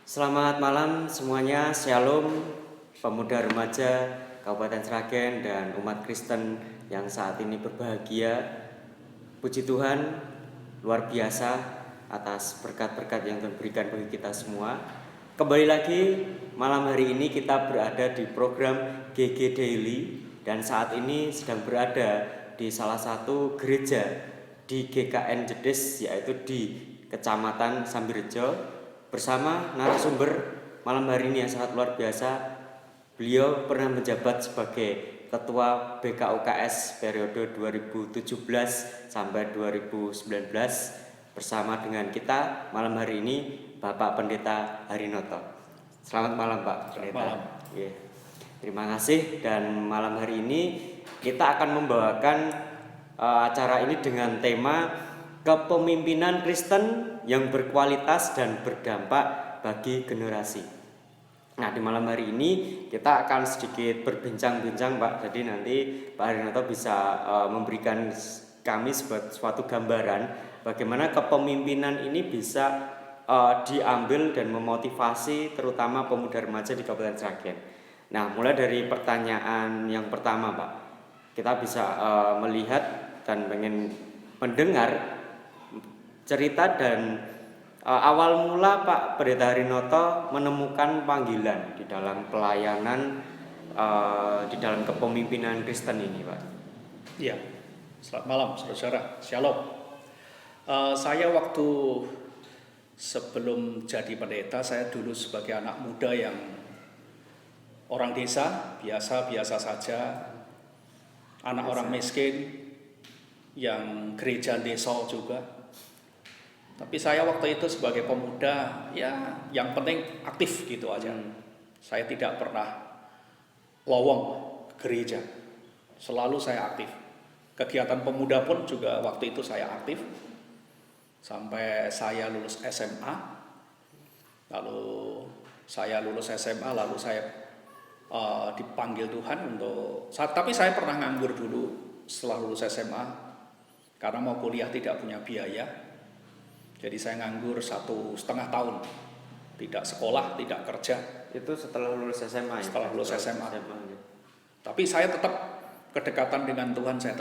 Selamat malam semuanya, Shalom, pemuda remaja Kabupaten Sragen dan umat Kristen yang saat ini berbahagia. Puji Tuhan, luar biasa atas berkat-berkat yang Tuhan berikan bagi kita semua. Kembali lagi malam hari ini kita berada di program GG Daily dan saat ini sedang berada di salah satu gereja di GKN Jedes, yaitu di Kecamatan Sambirejo, bersama narasumber malam hari ini yang sangat luar biasa. Beliau pernah menjabat sebagai Ketua BKUKS periode 2017 sampai 2019 bersama dengan kita malam hari ini Bapak Pendeta Harinoto. Selamat malam Pak Pendeta. Malam. Ya. Terima kasih, dan malam hari ini kita akan membawakan acara ini dengan tema kepemimpinan Kristen yang berkualitas dan berdampak bagi generasi. Nah, di malam hari ini kita akan sedikit berbincang-bincang Pak. Jadi nanti Pak Harinoto bisa memberikan kami suatu gambaran bagaimana kepemimpinan ini bisa diambil dan memotivasi terutama pemuda remaja di Kabupaten Sragen. Nah, mulai dari pertanyaan yang pertama Pak, kita bisa melihat dan pengen mendengar cerita dan awal mula Pak Pendeta Harinoto menemukan panggilan di dalam pelayanan di dalam kepemimpinan Kristen ini Pak. Iya, selamat malam saudara, Shalom. Saya waktu sebelum jadi pendeta, saya dulu sebagai anak muda yang orang desa, biasa-biasa saja, anak orang miskin, yang gereja desa juga. Tapi saya waktu itu sebagai pemuda, ya yang penting aktif gitu aja. Saya tidak pernah lowong gereja, selalu saya aktif. Kegiatan pemuda pun juga waktu itu saya aktif. Sampai saya lulus SMA, lalu saya dipanggil Tuhan tapi saya pernah nganggur dulu setelah lulus SMA, karena mau kuliah tidak punya biaya. Jadi saya nganggur 1,5 tahun, tidak sekolah, tidak kerja. Itu setelah lulus SMA? Setelah lulus SMA. Tapi saya tetap kedekatan dengan Tuhan, saya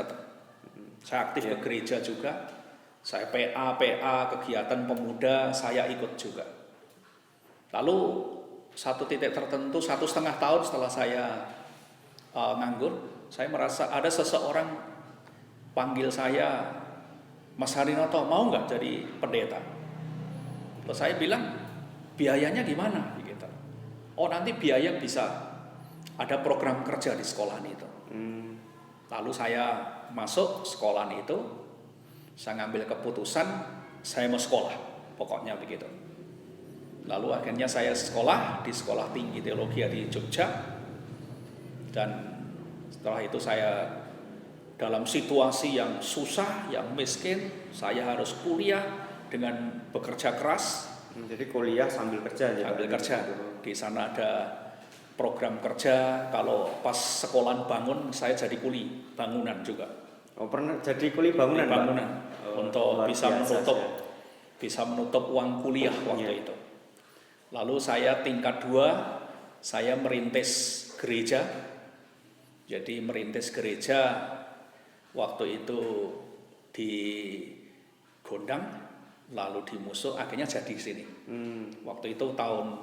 aktif ke gereja juga. Saya PA, kegiatan pemuda, saya ikut juga. Lalu satu titik tertentu, 1,5 tahun setelah saya nganggur, saya merasa ada seseorang panggil saya, Mas Harinoto, mau nggak jadi pendeta? Terus saya bilang, biayanya gimana? Gitu. Oh, nanti biaya bisa ada program kerja di sekolahan itu. Lalu saya masuk sekolahan itu, saya ngambil keputusan, saya mau sekolah, pokoknya begitu. Lalu akhirnya saya sekolah di Sekolah Tinggi Teologi di Jogja, dan setelah itu saya dalam situasi yang susah, yang miskin, saya harus kuliah dengan bekerja keras. Jadi kuliah sambil kerja ya? Sambil kerja. Di sana ada program kerja. Kalau pas sekolahan bangun, saya jadi kuli bangunan juga. Oh, pernah jadi kuli bangunan? Bangunan untuk bisa menutup uang kuliah waktu itu. Lalu saya tingkat 2, saya merintis gereja. Jadi merintis gereja waktu itu di Gondang, lalu di Musuh, akhirnya jadi di sini. Waktu itu tahun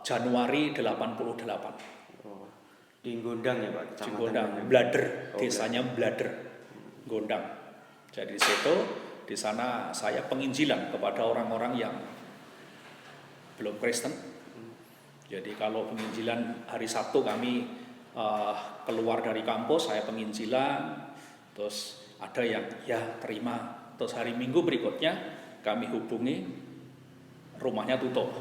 Januari 88. Oh, di Gondang ya Pak? Di Gondang, Blader, desanya Blader, Gondang. Jadi di sana saya penginjilan kepada orang-orang yang belum Kristen. Jadi kalau penginjilan hari Sabtu kami keluar dari kampus, saya penginjilan, terus ada yang ya terima, terus hari Minggu berikutnya kami hubungi, rumahnya tutup.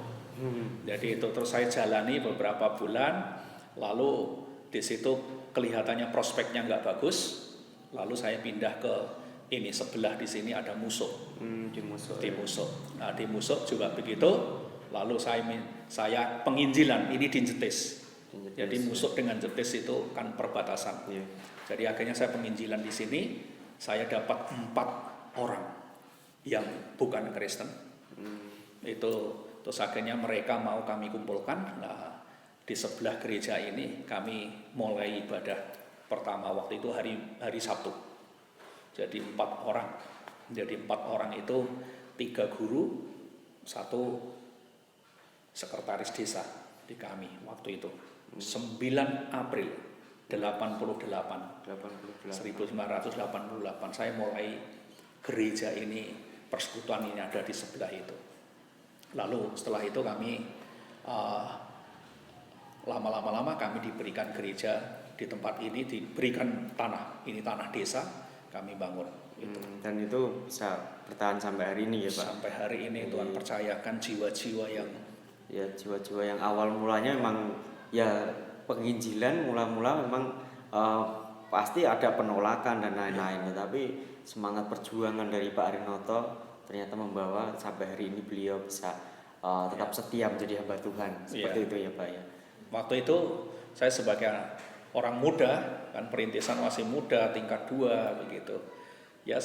Jadi itu terus saya jalani beberapa bulan, lalu di situ kelihatannya prospeknya nggak bagus, lalu saya pindah ke ini sebelah, di sini ada Musuh. Di Musuh. Nah, di Musuh juga begitu. Lalu saya penginjilan ini di Jetis. Jadi Musuh dengan Jetis itu kan perbatasan. Jadi akhirnya saya penginjilan di sini, saya dapat 4 orang yang bukan Kristen. Itu Terus akhirnya mereka mau kami kumpulkan. Nah, di sebelah gereja ini kami mulai ibadah pertama waktu itu hari Sabtu. Jadi 4 orang. Jadi 4 orang itu 3 guru, 1 sekretaris desa di kami waktu itu. 9 April 1988 saya mulai gereja ini, persekutuan ini ada di sebelah itu. Lalu setelah itu kami lama-lama kami diberikan gereja di tempat ini, diberikan tanah, ini tanah desa, kami bangun itu. Dan itu bisa bertahan sampai hari ini ya Pak? Sampai hari ini Tuhan percayakan jiwa-jiwa yang jiwa-jiwa yang awal mulanya memang ya penginjilan mula-mula memang pasti ada penolakan dan lain-lain, tapi semangat perjuangan dari Pak Arinoto ternyata membawa sampai hari ini beliau bisa tetap setia menjadi hamba Tuhan seperti itu ya Pak ya. Waktu itu saya sebagai orang muda, kan perintisan masih muda tingkat 2 begitu, ya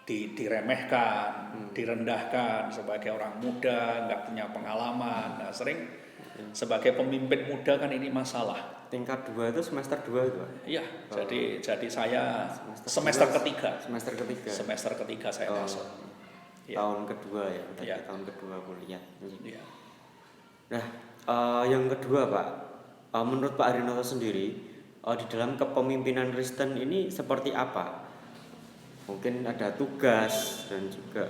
diremehkan, direndahkan sebagai orang muda, nggak punya pengalaman. Nah, sering sebagai pemimpin muda kan ini masalah. Tingkat 2 itu semester 2 itu Pak? Iya, jadi saya semester ketiga saya masuk. Tahun kedua ya, tahun kedua kuliah. Iya. Nah, yang kedua Pak, menurut Pak Arinoto sendiri, di dalam kepemimpinan Kristen ini seperti apa? Mungkin ada tugas dan juga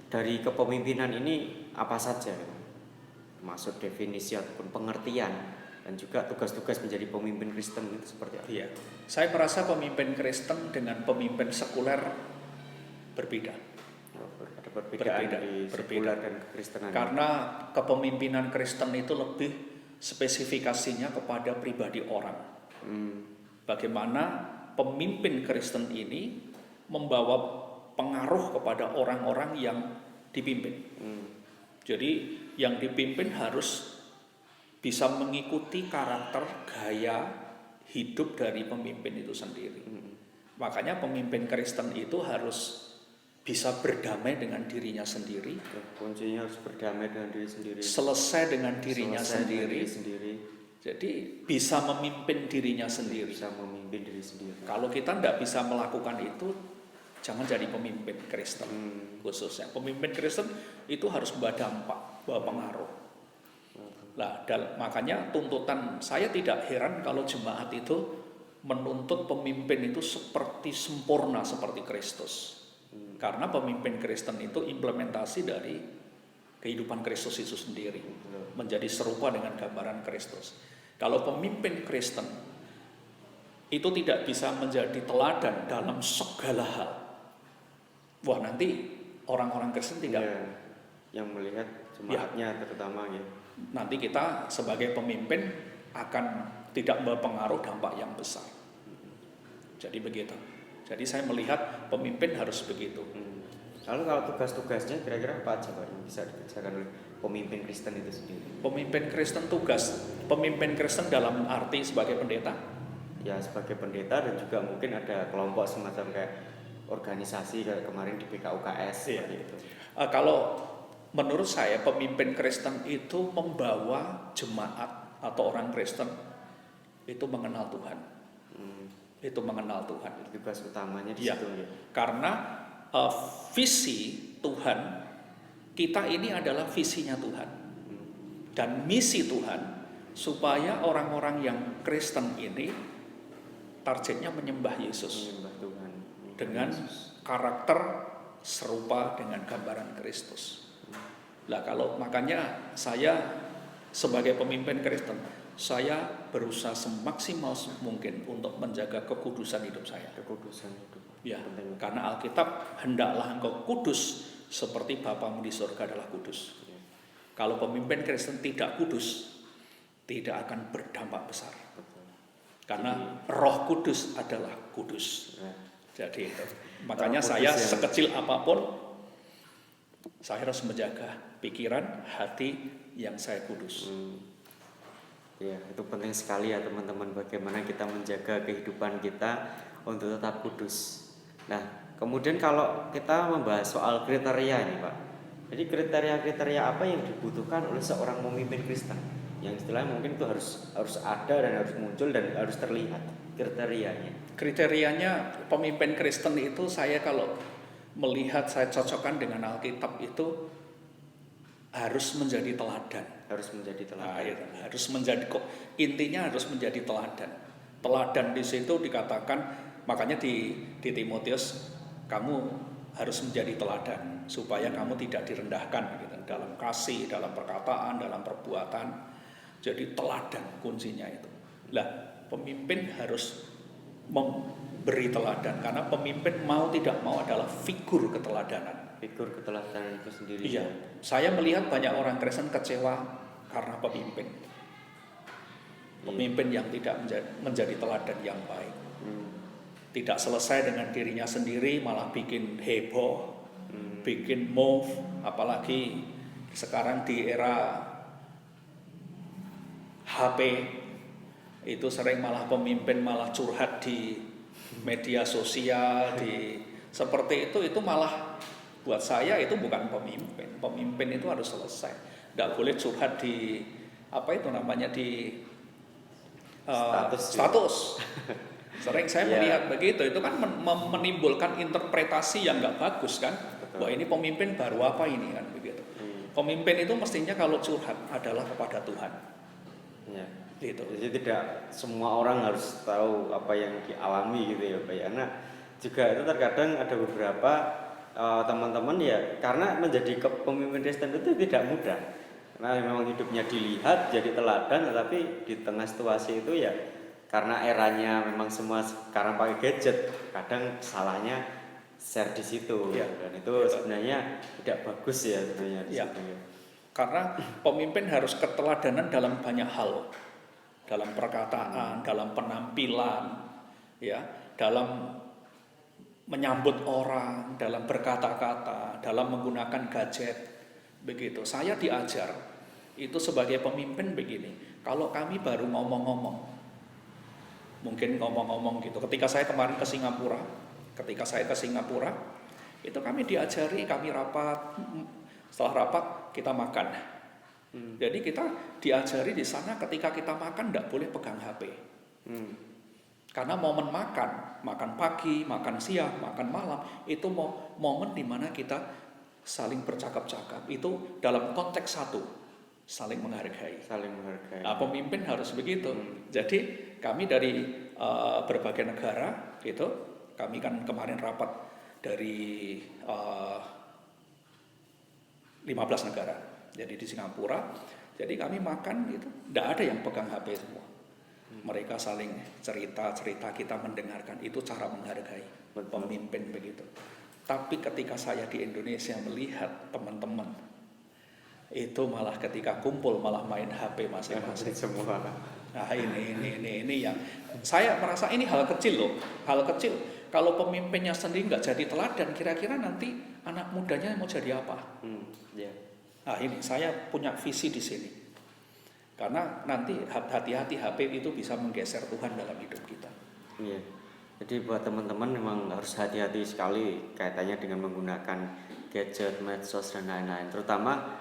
dari kepemimpinan ini apa saja? Masuk definisi ataupun pengertian dan juga tugas-tugas menjadi pemimpin Kristen itu seperti apa? Iya. Saya merasa pemimpin Kristen dengan pemimpin sekuler berbeda. Ada perbedaan dari sekuler dan kekristenan. Karena kepemimpinan Kristen itu lebih spesifikasinya kepada pribadi orang. Bagaimana pemimpin Kristen ini membawa pengaruh kepada orang-orang yang dipimpin. Jadi yang dipimpin harus bisa mengikuti karakter, gaya hidup dari pemimpin itu sendiri. Makanya pemimpin Kristen itu harus bisa berdamai dengan dirinya sendiri. Kuncinya harus berdamai dengan diri sendiri. Selesai dengan dirinya sendiri. Jadi bisa memimpin dirinya sendiri. Bisa memimpin diri sendiri. Kalau kita tidak bisa melakukan itu, jangan jadi pemimpin Kristen khususnya. Pemimpin Kristen itu harus membawa dampak, membawa pengaruh. Nah, makanya tuntutan saya tidak heran kalau jemaat itu menuntut pemimpin itu seperti sempurna seperti Kristus. Karena pemimpin Kristen itu implementasi dari kehidupan Kristus itu sendiri, menjadi serupa dengan gambaran Kristus. Kalau pemimpin Kristen itu tidak bisa menjadi teladan dalam segala hal, wah nanti orang-orang Kristen tidak yang melihat jemaatnya terutama ya. Nanti kita sebagai pemimpin akan tidak berpengaruh dampak yang besar. Jadi begitu. Jadi saya melihat pemimpin harus begitu. Lalu kalau tugas-tugasnya kira-kira apa aja Pak yang bisa dikerjakan oleh pemimpin Kristen itu sendiri? Pemimpin Kristen pemimpin Kristen dalam arti sebagai pendeta? Ya sebagai pendeta dan juga mungkin ada kelompok semacam kayak organisasi kayak kemarin di PKUKS seperti itu. Kalau menurut saya pemimpin Kristen itu membawa jemaat atau orang Kristen itu mengenal Tuhan. Itu mengenal Tuhan. Tugas utamanya di situ ya. Karena visi Tuhan kita ini adalah visinya Tuhan dan misi Tuhan supaya orang-orang yang Kristen ini targetnya menyembah Yesus, menyembah Tuhan dengan karakter serupa dengan gambaran Kristus. Lah kalau makanya saya sebagai pemimpin Kristen saya berusaha semaksimal mungkin untuk menjaga kekudusan hidup saya. Kekudusan hidup. Ya, karena Alkitab hendaklah engkau kudus seperti Bapamu di surga adalah kudus. Ya. Kalau pemimpin Kristen tidak kudus, tidak akan berdampak besar. Betul. Karena Roh Kudus adalah kudus. Ya. Jadi itu. Makanya saya sekecil apapun, saya harus menjaga pikiran, hati yang saya kudus. Ya, itu penting sekali ya teman-teman, bagaimana kita menjaga kehidupan kita untuk tetap kudus. Nah, kemudian kalau kita membahas soal kriteria ini Pak, jadi kriteria-kriteria apa yang dibutuhkan oleh seorang pemimpin Kristen? Yang istilahnya mungkin itu harus ada dan harus muncul dan harus terlihat kriterianya. Kriterianya pemimpin Kristen itu saya kalau melihat, saya cocokkan dengan Alkitab itu harus menjadi teladan. Harus menjadi teladan. Nah, itu, harus menjadi kok intinya harus menjadi teladan. Teladan di situ dikatakan, makanya di Timotius kamu harus menjadi teladan supaya kamu tidak direndahkan gitu, dalam kasih, dalam perkataan, dalam perbuatan. Jadi teladan kuncinya itu. Lah, pemimpin harus memberi teladan karena pemimpin mau tidak mau adalah figur keteladanan. Figur keteladanan itu sendiri. Iya, saya melihat banyak orang Kristen kecewa karena pemimpin. Pemimpin yang tidak menjadi teladan yang baik. Tidak selesai dengan dirinya sendiri, malah bikin heboh, bikin move, apalagi sekarang di era HP itu sering malah pemimpin malah curhat di media sosial, seperti itu malah buat saya itu bukan pemimpin. Pemimpin itu harus selesai, tidak boleh curhat di apa itu namanya di status. Sering saya melihat begitu, itu kan menimbulkan interpretasi yang nggak bagus kan. Betul. Wah, ini pemimpin baru apa ini kan begitu. Pemimpin itu mestinya kalau curhat adalah kepada Tuhan. Ya. Gitu. Jadi tidak semua orang harus tahu apa yang dialami gitu ya Pak. Karena juga itu terkadang ada beberapa teman-teman ya, karena menjadi pemimpin Kristen itu tidak mudah. Karena memang hidupnya dilihat jadi teladan, tetapi di tengah situasi itu ya karena eranya memang semua sekarang pakai gadget, kadang salahnya share di situ ya. Dan itu sebenarnya tidak bagus ya sebenarnya di situ. Ya. Karena pemimpin harus keteladanan dalam banyak hal, dalam perkataan, dalam penampilan, ya, dalam menyambut orang, dalam berkata-kata, dalam menggunakan gadget, begitu. Saya diajar itu sebagai pemimpin begini. Kalau kami baru ngomong-ngomong, mungkin ngomong-ngomong gitu. Ketika saya kemarin ke Singapura, itu kami diajari, kami rapat. Setelah rapat kita makan. Jadi kita diajari di sana ketika kita makan tidak boleh pegang HP. Karena momen makan pagi, makan siang, makan malam, itu momen di mana kita saling bercakap-cakap. Itu dalam konteks satu, saling menghargai. Nah, pemimpin harus begitu. Jadi kami dari berbagai negara, gitu. Kami kan kemarin rapat dari 15 negara. Jadi di Singapura, jadi kami makan gitu, tidak ada yang pegang HP semua. Mereka saling cerita, kita mendengarkan, itu cara menghargai pemimpin begitu. Tapi ketika saya di Indonesia melihat teman-teman itu malah ketika kumpul malah main HP masing-masing semua. Nah ini yang saya merasa ini hal kecil loh, hal kecil. Kalau pemimpinnya sendiri nggak jadi teladan, kira-kira nanti anak mudanya mau jadi apa? Nah ini saya punya visi di sini. Karena nanti hati-hati HP itu bisa menggeser Tuhan dalam hidup kita. Iya. Jadi buat teman-teman memang harus hati-hati sekali kaitannya dengan menggunakan gadget, medsos dan lain-lain. Terutama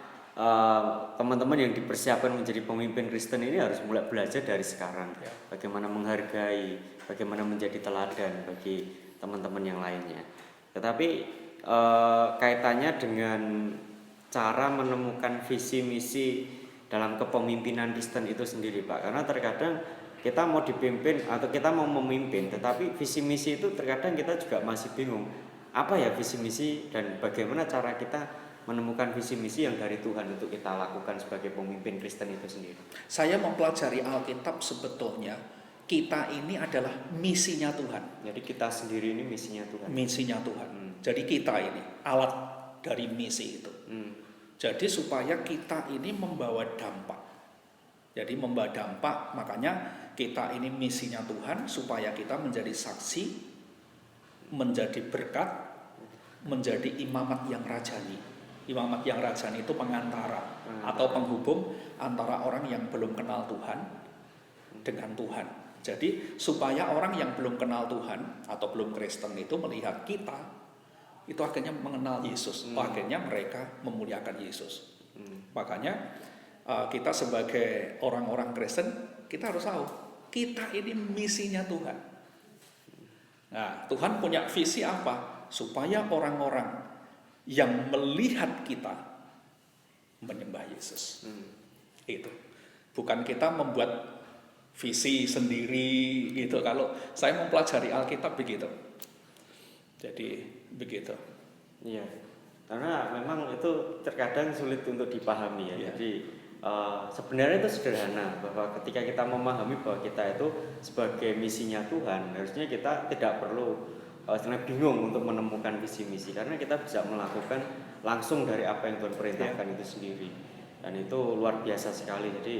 teman-teman yang dipersiapkan menjadi pemimpin Kristen ini harus mulai belajar dari sekarang. Ya. Bagaimana menghargai, bagaimana menjadi teladan bagi teman-teman yang lainnya. Tetapi kaitannya dengan cara menemukan visi misi dalam kepemimpinan Kristen itu sendiri Pak, karena terkadang kita mau dipimpin atau kita mau memimpin, tetapi visi misi itu terkadang kita juga masih bingung apa ya visi misi dan bagaimana cara kita menemukan visi misi yang dari Tuhan untuk kita lakukan sebagai pemimpin Kristen itu sendiri. Saya mempelajari Alkitab, sebetulnya kita ini adalah misinya Tuhan. Jadi kita sendiri ini misinya Tuhan. Misinya Tuhan. Jadi kita ini alat dari misi itu. Jadi supaya kita ini membawa dampak. Jadi membawa dampak, makanya kita ini misinya Tuhan supaya kita menjadi saksi, menjadi berkat, menjadi imamat yang rajani. Imamat yang rajani itu pengantara atau penghubung antara orang yang belum kenal Tuhan dengan Tuhan. Jadi supaya orang yang belum kenal Tuhan atau belum Kristen itu melihat kita itu akhirnya mengenal Yesus. Akhirnya mereka memuliakan Yesus. Makanya kita sebagai orang-orang Kristen, kita harus tahu kita ini misinya Tuhan. Nah, Tuhan punya visi apa? Supaya orang-orang yang melihat kita menyembah Yesus. Itu. Bukan kita membuat visi sendiri gitu. Kalau saya mempelajari Alkitab begitu. Jadi begitu. Iya. Karena memang itu terkadang sulit untuk dipahami ya. Iya. Jadi sebenarnya itu sederhana bahwa ketika kita memahami bahwa kita itu sebagai misinya Tuhan, harusnya kita tidak perlu bingung untuk menemukan visi misi karena kita bisa melakukan langsung dari apa yang Tuhan perintahkan itu sendiri. Dan itu luar biasa sekali. Jadi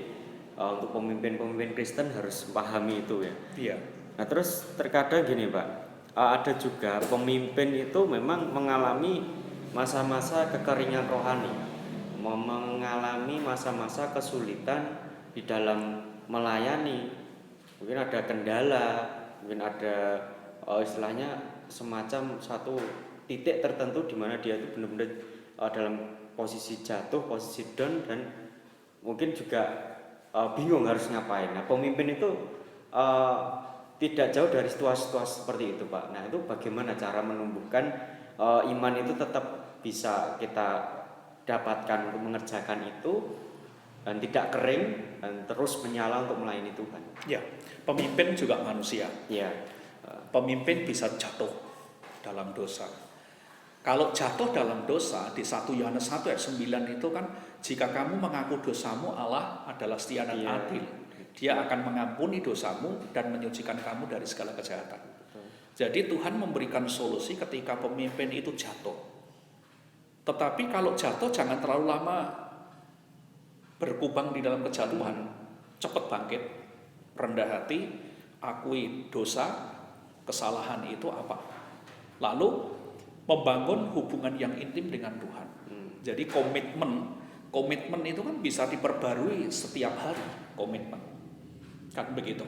untuk pemimpin-pemimpin Kristen harus pahami itu ya. Iya. Nah terus terkadang gini Pak, ada juga pemimpin itu memang mengalami masa-masa kekeringan rohani, mengalami masa-masa kesulitan di dalam melayani. Mungkin ada kendala, mungkin ada istilahnya semacam satu titik tertentu di mana dia itu benar-benar dalam posisi jatuh, posisi down, dan mungkin juga bingung harus ngapain. Nah pemimpin itu tidak jauh dari situasi-situasi seperti itu Pak. Nah itu bagaimana cara menumbuhkan iman itu tetap bisa kita dapatkan untuk mengerjakan itu dan tidak kering dan terus menyala untuk melayani Tuhan. Ya, pemimpin juga manusia. Ya. Pemimpin bisa jatuh dalam dosa. Kalau jatuh dalam dosa di 1 Yohanes 1 ayat 9 itu kan, jika kamu mengaku dosamu, Allah adalah setia dan adil. Dia akan mengampuni dosamu dan menyucikan kamu dari segala kejahatan. Jadi Tuhan memberikan solusi ketika pemimpin itu jatuh. Tetapi kalau jatuh jangan terlalu lama berkubang di dalam kejatuhan. Cepat bangkit, rendah hati, akui dosa, kesalahan itu apa. Lalu membangun hubungan yang intim dengan Tuhan. Jadi komitmen itu kan bisa diperbarui setiap hari, komitmen. Kan begitu.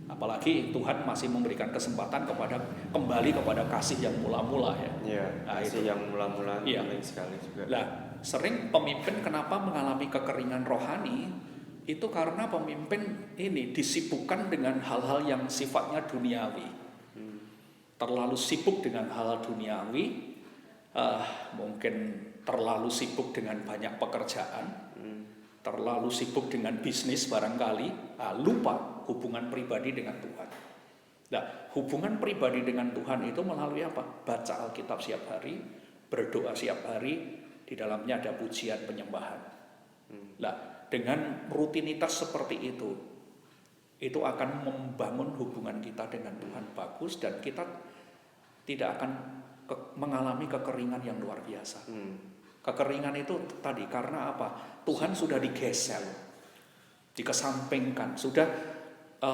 Apalagi Tuhan masih memberikan kesempatan kembali kepada kasih yang mula-mula ya. Iya, Nah, kasih itu yang mula-mula penting sekali juga. Nah, sering pemimpin kenapa mengalami kekeringan rohani? Itu karena pemimpin ini disibukkan dengan hal-hal yang sifatnya duniawi. Terlalu sibuk dengan hal duniawi, mungkin terlalu sibuk dengan banyak pekerjaan, terlalu sibuk dengan bisnis barangkali, lupa hubungan pribadi dengan Tuhan. Nah, hubungan pribadi dengan Tuhan itu melalui apa? Baca Alkitab setiap hari, berdoa setiap hari, di dalamnya ada pujian penyembahan. Nah, dengan rutinitas seperti itu akan membangun hubungan kita dengan Tuhan bagus dan kita tidak akan mengalami kekeringan yang luar biasa. Kekeringan itu tadi karena apa? Tuhan sudah digeser, dikesampingkan, sudah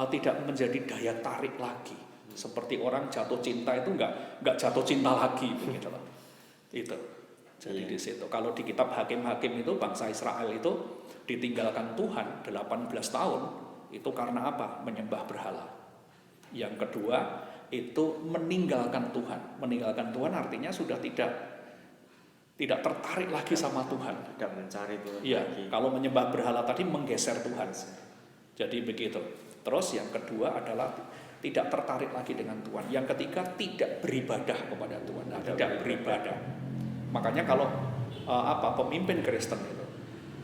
tidak menjadi daya tarik lagi. Seperti orang jatuh cinta itu nggak jatuh cinta lagi, begitu loh. Itu. Jadi di situ. Kalau di kitab Hakim-Hakim itu bangsa Israel itu ditinggalkan Tuhan 18 tahun itu karena apa? Menyembah berhala. Yang kedua itu meninggalkan Tuhan. Meninggalkan Tuhan artinya sudah tidak tertarik lagi sama Tuhan. Tidak mencari Tuhan. Iya. Kalau menyembah berhala tadi menggeser Tuhan. Jadi begitu. Terus yang kedua adalah tidak tertarik lagi dengan Tuhan. Yang ketiga tidak beribadah kepada Tuhan. Nah, tidak beribadah. Makanya kalau pemimpin Kristen itu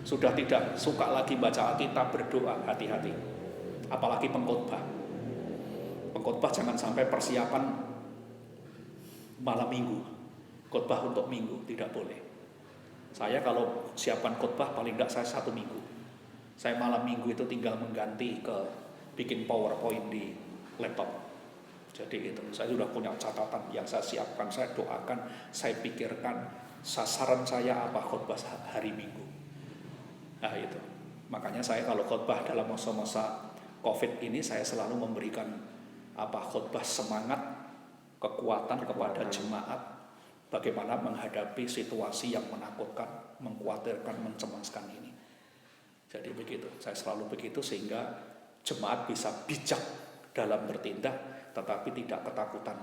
sudah tidak suka lagi baca Alkitab, berdoa, hati-hati. Apalagi pengkhotbah. Pengkhotbah jangan sampai persiapan malam minggu. Khotbah untuk minggu tidak boleh. Saya kalau siapan khotbah paling tidak saya 1 minggu. Saya malam minggu itu tinggal mengganti ke bikin PowerPoint di laptop. Jadi itu saya sudah punya catatan yang saya siapkan, saya doakan, saya pikirkan sasaran saya apa khotbah hari Minggu. Nah itu. Makanya saya kalau khotbah dalam masa-masa Covid ini saya selalu memberikan khotbah semangat, kekuatan kepada jemaat bagaimana menghadapi situasi yang menakutkan, mengkhawatirkan, mencemaskan ini. Jadi begitu, saya selalu begitu sehingga jemaat bisa bijak dalam bertindak tetapi tidak ketakutan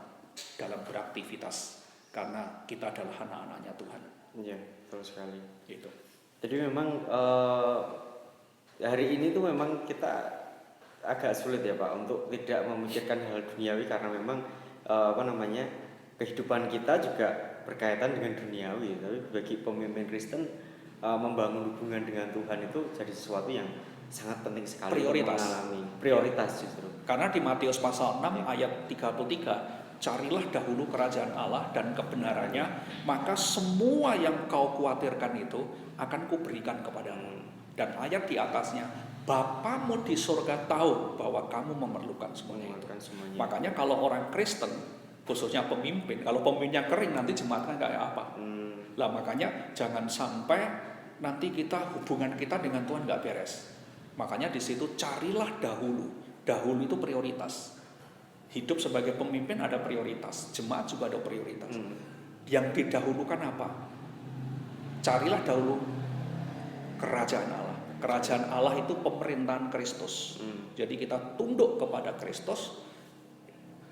dalam beraktivitas karena kita adalah anak-anaknya Tuhan. Iya, betul sekali. Gitu. Jadi memang hari ini tuh memang kita agak sulit ya Pak untuk tidak memikirkan hal duniawi karena memang kehidupan kita juga berkaitan dengan duniawi. Tapi bagi pemimpin Kristen membangun hubungan dengan Tuhan itu jadi sesuatu yang sangat penting sekali. Prioritas. Mengalami prioritas justru. Karena di Matius pasal 6 ayat 33, carilah dahulu kerajaan Allah dan kebenarannya, maka semua yang kau khawatirkan itu akan kuberikan kepadamu. Dan ayat di atasnya, Bapamu di surga tahu bahwa kamu memerlukan semuanya itu. Makanya kalau orang Kristen, khususnya pemimpin, kalau pemimpinnya kering nanti jemaatnya kayak apa? Lah makanya jangan sampai nanti hubungan kita dengan Tuhan nggak beres. Makanya di situ carilah dahulu. Dahulu itu prioritas. Hidup sebagai pemimpin ada prioritas, jemaat juga ada prioritas. Yang didahulukan apa? Carilah dahulu kerajaan Allah. Kerajaan Allah itu pemerintahan Kristus. Jadi kita tunduk kepada Kristus.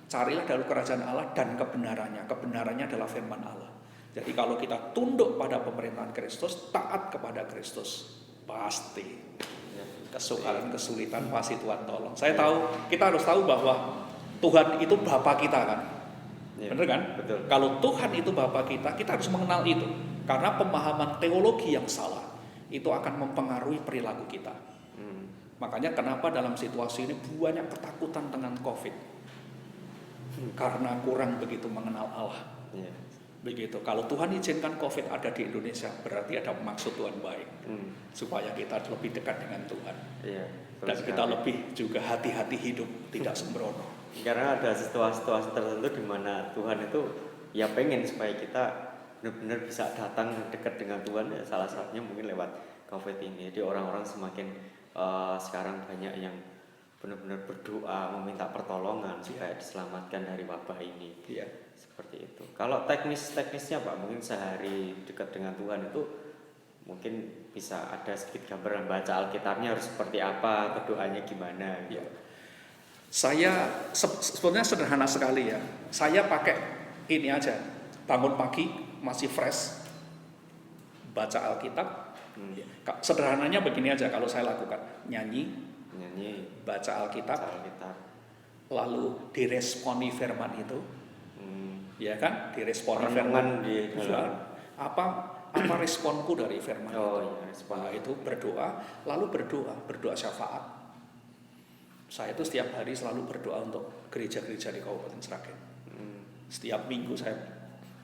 Carilah dahulu kerajaan Allah dan kebenarannya. Kebenarannya adalah firman Allah. Jadi kalau kita tunduk pada pemerintahan Kristus, taat kepada Kristus, pasti kesulitan pasti Tuhan tolong. Saya tahu, kita harus tahu bahwa Tuhan itu Bapa kita kan. Benar kan? Betul. Kalau Tuhan itu Bapa kita harus mengenal itu. Karena pemahaman teologi yang salah itu akan mempengaruhi perilaku kita. Makanya kenapa dalam situasi ini banyak ketakutan dengan COVID. Karena kurang begitu mengenal Allah. Begitu. Kalau Tuhan izinkan COVID ada di Indonesia, berarti ada maksud Tuhan baik. Supaya kita lebih dekat dengan Tuhan. Dan kita lebih juga hati-hati hidup, tidak sembrono. Karena ada situasi-situasi tertentu di mana Tuhan itu ya pengen supaya kita benar-benar bisa datang dekat dengan Tuhan, ya salah satunya mungkin lewat COVID ini. Jadi orang-orang semakin sekarang banyak yang benar-benar berdoa meminta pertolongan supaya diselamatkan dari wabah ini. Seperti itu. Kalau teknisnya Pak, mungkin sehari dekat dengan Tuhan itu mungkin bisa ada sedikit gambaran, baca Alkitabnya harus seperti apa, berdoanya gimana gitu. Saya sebenarnya sederhana sekali ya. Saya pakai ini aja. Bangun pagi masih fresh, baca Alkitab. Sederhananya begini aja kalau saya lakukan, nyanyi, baca Alkitab, lalu diresponi firman itu, ya kan? Diresponi firman. Apa responku dari firman itu berdoa, lalu berdoa syafaat. Saya itu setiap hari selalu berdoa untuk gereja-gereja di Kabupaten Sragen. Setiap minggu saya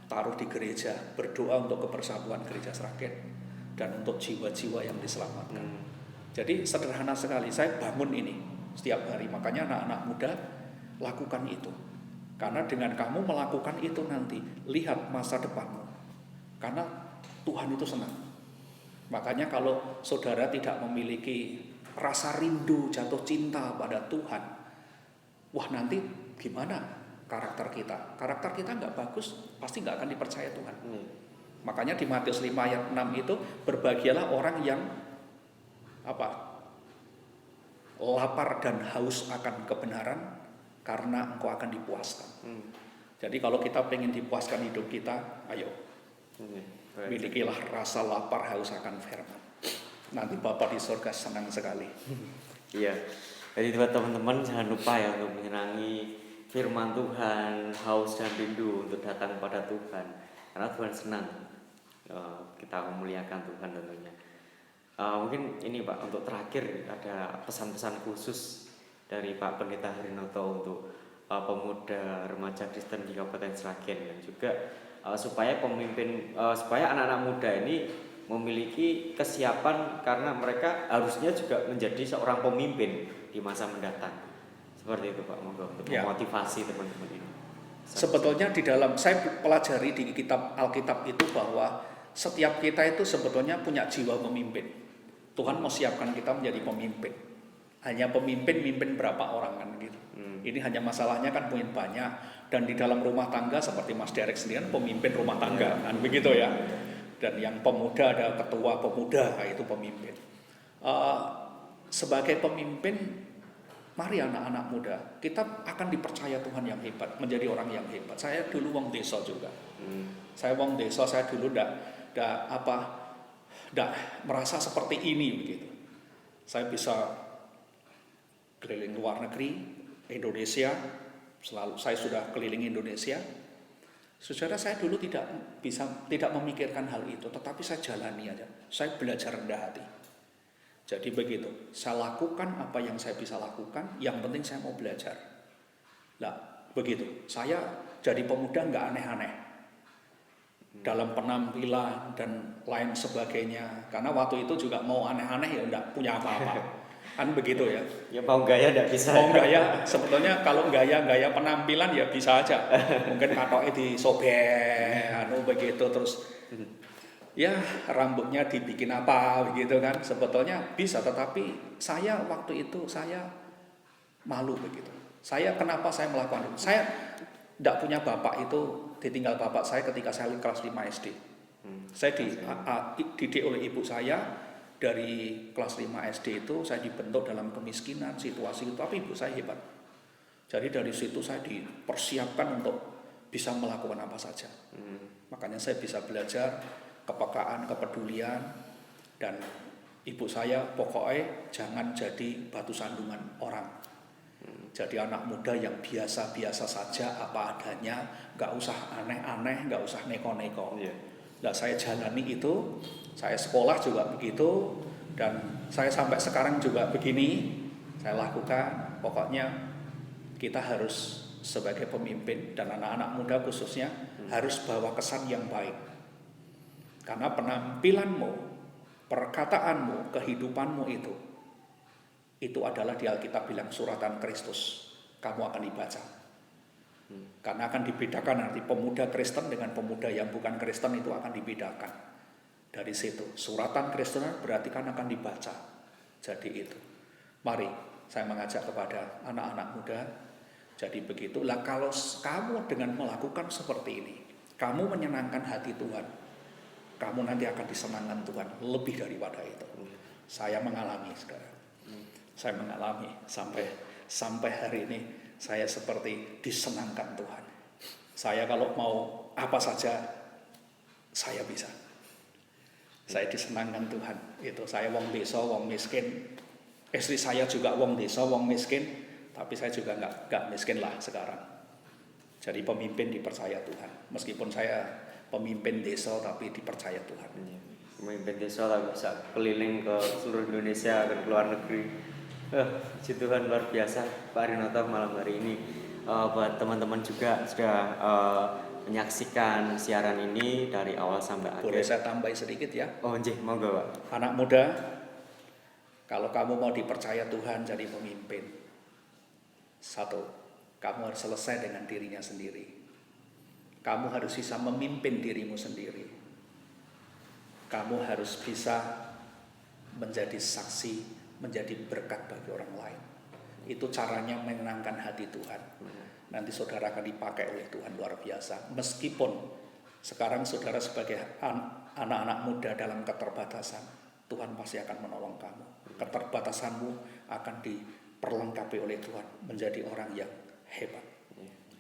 taruh di gereja, berdoa untuk kebersatuan gereja Sragen dan untuk jiwa-jiwa yang diselamatkan. Jadi sederhana sekali, saya bangun ini setiap hari. Makanya anak-anak muda lakukan itu. Karena dengan kamu melakukan itu nanti, lihat masa depanmu. Karena Tuhan itu senang. Makanya kalau saudara tidak memiliki rasa rindu, jatuh cinta pada Tuhan, wah nanti gimana karakter kita? Karakter kita nggak bagus, pasti nggak akan dipercaya Tuhan. Makanya di Matius 5 ayat 6 itu, berbahagialah orang yang lapar dan haus akan kebenaran, karena engkau akan dipuaskan. Jadi kalau kita pengen dipuaskan hidup kita, ayo milikilah rasa lapar haus akan firman. Nanti Bapak di surga senang sekali. Iya. Jadi buat teman-teman jangan lupa ya untuk menyenangi firman Tuhan, haus dan rindu untuk datang pada Tuhan. Karena Tuhan senang kita memuliakan Tuhan tentunya. Mungkin ini Pak, untuk terakhir ada pesan-pesan khusus dari Pak Pendeta Harinoto untuk pemuda remaja Kristen di Kabupaten Sragen, dan juga supaya anak-anak muda ini memiliki kesiapan, karena mereka harusnya juga menjadi seorang pemimpin di masa mendatang. Seperti itu Pak, moga untuk memotivasi teman-teman ini. Sebetulnya di dalam saya pelajari di kitab Alkitab itu bahwa setiap kita itu sebetulnya punya jiwa pemimpin. Tuhan mau siapkan kita menjadi pemimpin. Hanya mimpin berapa orang kan gitu. Ini hanya masalahnya kan punya banyak, dan di dalam rumah tangga seperti Mas Derek sendiri kan pemimpin rumah tangga kan begitu ya. Dan yang pemuda ada ketua pemuda, itu pemimpin. Sebagai pemimpin Mari anak-anak muda, kita akan dipercaya Tuhan yang hebat, menjadi orang yang hebat. Saya dulu wong desa juga. Saya wong desa, saya dulu ndak merasa seperti ini begitu. Saya bisa keliling luar negeri, Indonesia, saya sudah keliling Indonesia. Saudara, saya dulu tidak memikirkan hal itu, tetapi saya jalani aja. Saya belajar rendah hati. Jadi begitu, saya lakukan apa yang saya bisa lakukan, yang penting saya mau belajar. Nah, begitu, saya jadi pemuda nggak aneh-aneh dalam penampilan dan lain sebagainya. Karena waktu itu juga mau aneh-aneh ya nggak punya apa-apa. Kan begitu ya. Ya mau gaya nggak bisa. Mau gaya, sebetulnya kalau gaya penampilan ya bisa aja. Mungkin katoknya disobek, begitu terus. Ya rambutnya dibikin apa begitu kan, sebetulnya bisa, tetapi saya waktu itu saya malu begitu. Kenapa saya melakukan itu? Saya tidak punya bapak, itu ditinggal bapak saya ketika saya kelas 5 SD. Saya dididik oleh ibu saya dari kelas 5 SD itu, saya dibentuk dalam kemiskinan situasi itu, tapi ibu saya hebat. Jadi dari situ saya dipersiapkan untuk bisa melakukan apa saja. Makanya saya bisa belajar kepekaan, kepedulian, dan ibu saya pokoknya jangan jadi batu sandungan orang. Jadi anak muda yang biasa-biasa saja apa adanya, nggak usah aneh-aneh, nggak usah neko-neko. Nah, saya jalani itu, saya sekolah juga begitu, dan saya sampai sekarang juga begini, saya lakukan. Pokoknya kita harus sebagai pemimpin dan anak-anak muda khususnya harus bawa kesan yang baik. Karena penampilanmu, perkataanmu, kehidupanmu itu adalah di Alkitab bilang suratan Kristus. Kamu akan dibaca. Karena akan dibedakan nanti pemuda Kristen dengan pemuda yang bukan Kristen itu akan dibedakan. Dari situ, suratan Kristen berarti kan akan dibaca. Jadi itu. Mari, saya mengajak kepada anak-anak muda. Jadi begitulah, kalau kamu dengan melakukan seperti ini, kamu menyenangkan hati Tuhan. Kamu nanti akan disenangkan Tuhan lebih daripada itu. Saya mengalami, saudara. Saya mengalami sampai hari ini saya seperti disenangkan Tuhan. Saya kalau mau apa saja saya bisa. Saya disenangkan Tuhan. Itu saya wong desa, wong miskin. Istri saya juga wong desa, wong miskin. Tapi saya juga nggak miskin lah sekarang. Jadi pemimpin dipercaya Tuhan. Meskipun saya pemimpin desa tapi dipercaya Tuhan. Pemimpin desa lah bisa keliling ke seluruh Indonesia, ke luar negeri. Puji Tuhan, luar biasa Pak Rinoto malam hari ini. Buat teman-teman juga sudah menyaksikan siaran ini dari awal sampai akhir. Boleh saya tambahin sedikit ya? Oh nggih, monggo Pak. Anak muda, kalau kamu mau dipercaya Tuhan jadi pemimpin, satu, kamu harus selesai dengan dirinya sendiri. Kamu harus bisa memimpin dirimu sendiri. Kamu harus bisa menjadi saksi, menjadi berkat bagi orang lain. Itu caranya menyenangkan hati Tuhan. Nanti saudara akan dipakai oleh Tuhan luar biasa. Meskipun sekarang saudara sebagai anak-anak muda dalam keterbatasan, Tuhan pasti akan menolong kamu. Keterbatasanmu akan diperlengkapi oleh Tuhan menjadi orang yang hebat.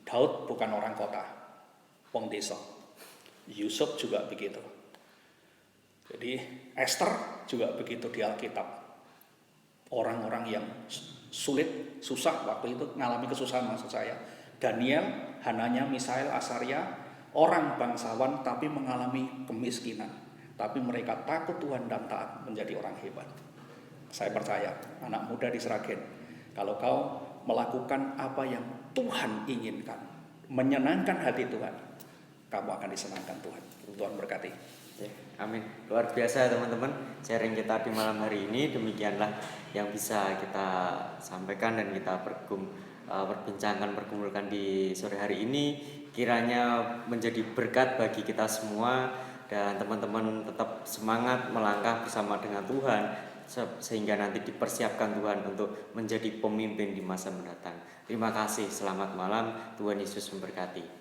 Daud bukan orang kota, wong desa. Yusuf juga begitu. Jadi Esther juga begitu di Alkitab. Orang-orang yang sulit, susah waktu itu mengalami kesusahan maksud saya. Daniel, Hananya, Misael, Asaria, orang bangsawan tapi mengalami kemiskinan. Tapi mereka takut Tuhan dan taat menjadi orang hebat. Saya percaya anak muda di Sragen, kalau kau melakukan apa yang Tuhan inginkan, menyenangkan hati Tuhan, kamu akan disenangkan Tuhan. Tuhan berkati. Amin. Luar biasa teman-teman, sharing kita di malam hari ini. Demikianlah yang bisa kita sampaikan dan kita perbincangkan, pergumulkan di sore hari ini. Kiranya menjadi berkat bagi kita semua, dan teman-teman tetap semangat melangkah bersama dengan Tuhan, sehingga nanti dipersiapkan Tuhan untuk menjadi pemimpin di masa mendatang. Terima kasih, selamat malam, Tuhan Yesus memberkati.